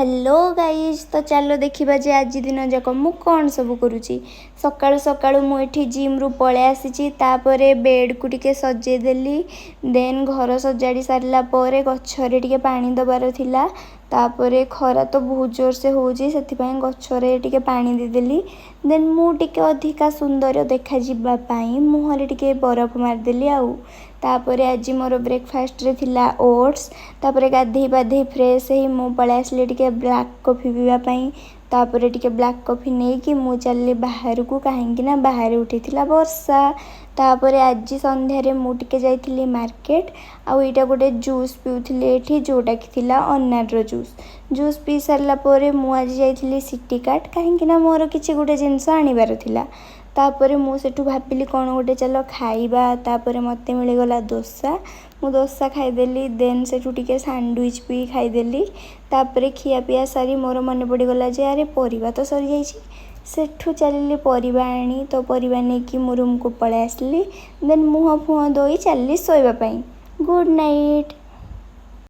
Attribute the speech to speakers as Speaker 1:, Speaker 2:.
Speaker 1: Hello guys तो चलो देखा जे आज दिन जाक मु कौन सब करुँची। सकाळु सकाळु मु एठी जिम रु पळे आसीची, तापरे बेड को टिके सजेदेली। देन घर सजाड़ी सारला परे गछरे टिके पानी दबार थिला। तापरे खरा तो बहुत जोर से होउची, सेथिपाई गछरे टिके पानी देदेली। देन मु टिके अधिका सुंदर देखा जिबा पाई मुहरे टिके बरफ मारदेली। आउ तापरे आज मोर ब्रेकफास्ट रे थिला ओट्स। तापरे गाधे पाधे फ्रेश ही मु पळे आसली टिके ब्लैक कॉफी पीवा पाई। तापरे टिके ब्लैक कॉफी नहीं कि मु चलली बाहर को, कहीं ना बाहर उठीथिला वर्षा। तापरे आज संध्या रे मु टिके जाइथिली मार्केट। आउ एटा गोटे जूस पिउथिली एठी, जोटा कि थिला अनार जूस पी सारला परे मु आज जाइथिली सिटी कार्ट, कहीं ना मोर किछि गोटे जिंस आनिबार थिला। तापरे मु सेठू भाबिली कौन गोटे चलो खाइबा। तापरे मते मिलगला डोसा, मु डोसा खाईदेली। देन सेठू टिके सैंडविच भी खाईदेली। तापरे खिया पिया सारी मोर मन पड़गला जे अरे परिबा तो सरी जाइछि। सेठू चलिली परिबा आनी, तो परिबा नहीं कि मो रूम को पळे आसली। देन मुह फुह धोई चलली सोइबा पाई। Good night.